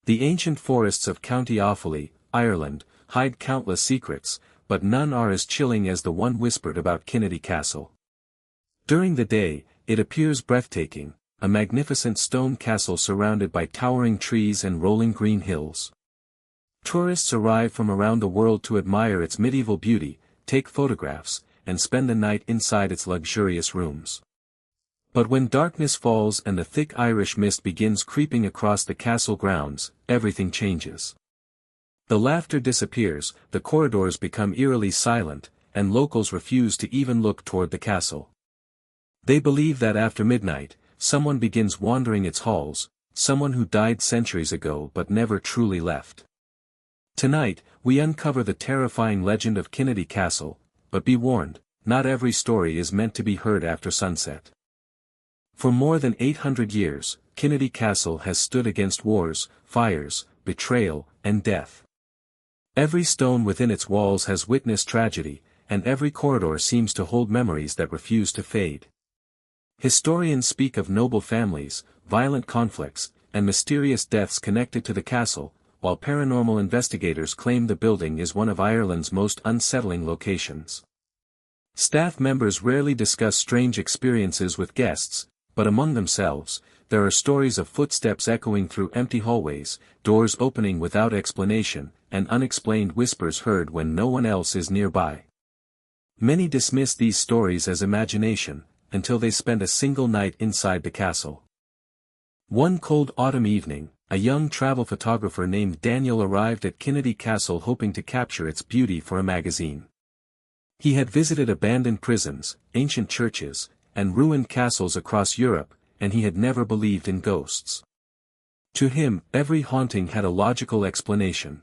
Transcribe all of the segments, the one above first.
The ancient forests of County Offaly, Ireland, hide countless secrets, but none are as chilling as the one whispered about Kinnity Castle. During the day, it appears breathtaking, a magnificent stone castle surrounded by towering trees and rolling green hills. Tourists arrive from around the world to admire its medieval beauty, take photographs, and spend the night inside its luxurious rooms. But when darkness falls and the thick Irish mist begins creeping across the castle grounds, everything changes. The laughter disappears, the corridors become eerily silent, and locals refuse to even look toward the castle. They believe that after midnight, someone begins wandering its halls, someone who died centuries ago but never truly left. Tonight, we uncover the terrifying legend of Kinnity Castle, but be warned, not every story is meant to be heard after sunset. For more than 800 years, Kinnity Castle has stood against wars, fires, betrayal, and death. Every stone within its walls has witnessed tragedy, and every corridor seems to hold memories that refuse to fade. Historians speak of noble families, violent conflicts, and mysterious deaths connected to the castle, while paranormal investigators claim the building is one of Ireland's most unsettling locations. Staff members rarely discuss strange experiences with guests, but among themselves, there are stories of footsteps echoing through empty hallways, doors opening without explanation, and unexplained whispers heard when no one else is nearby. Many dismiss these stories as imagination, until they spend a single night inside the castle. One cold autumn evening, a young travel photographer named Daniel arrived at Kinnity Castle hoping to capture its beauty for a magazine. He had visited abandoned prisons, ancient churches, and ruined castles across Europe, and he had never believed in ghosts. To him, every haunting had a logical explanation.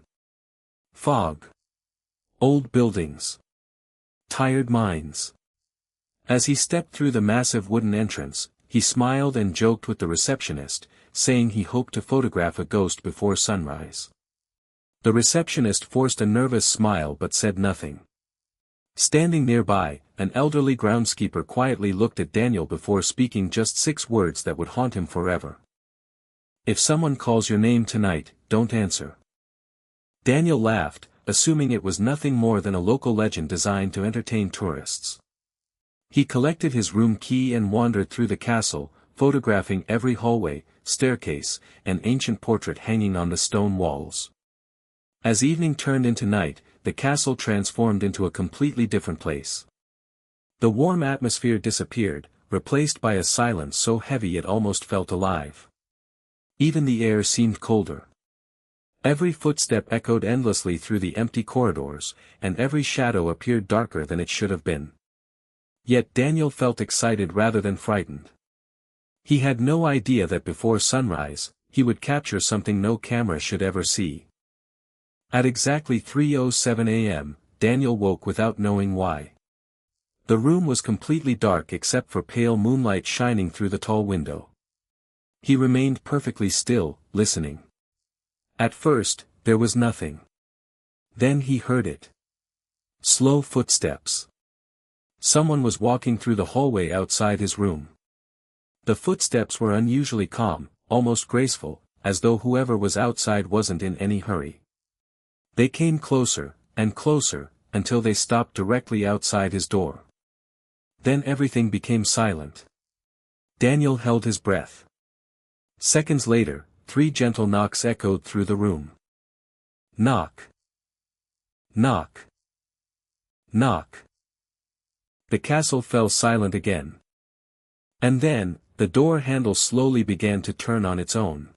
Fog. Old buildings. Tired minds. As he stepped through the massive wooden entrance, he smiled and joked with the receptionist, saying he hoped to photograph a ghost before sunrise. The receptionist forced a nervous smile but said nothing. Standing nearby, an elderly groundskeeper quietly looked at Daniel before speaking just 6 words that would haunt him forever. "If someone calls your name tonight, don't answer." Daniel laughed, assuming it was nothing more than a local legend designed to entertain tourists. He collected his room key and wandered through the castle, photographing every hallway, staircase, and ancient portrait hanging on the stone walls. As evening turned into night, the castle transformed into a completely different place. The warm atmosphere disappeared, replaced by a silence so heavy it almost felt alive. Even the air seemed colder. Every footstep echoed endlessly through the empty corridors, and every shadow appeared darker than it should have been. Yet Daniel felt excited rather than frightened. He had no idea that before sunrise, he would capture something no camera should ever see. At exactly 3:07 a.m., Daniel woke without knowing why. The room was completely dark except for pale moonlight shining through the tall window. He remained perfectly still, listening. At first, there was nothing. Then he heard it. Slow footsteps. Someone was walking through the hallway outside his room. The footsteps were unusually calm, almost graceful, as though whoever was outside wasn't in any hurry. They came closer, and closer, until they stopped directly outside his door. Then everything became silent. Daniel held his breath. Seconds later, 3 gentle knocks echoed through the room. Knock. Knock. Knock. The castle fell silent again. And then, the door handle slowly began to turn on its own.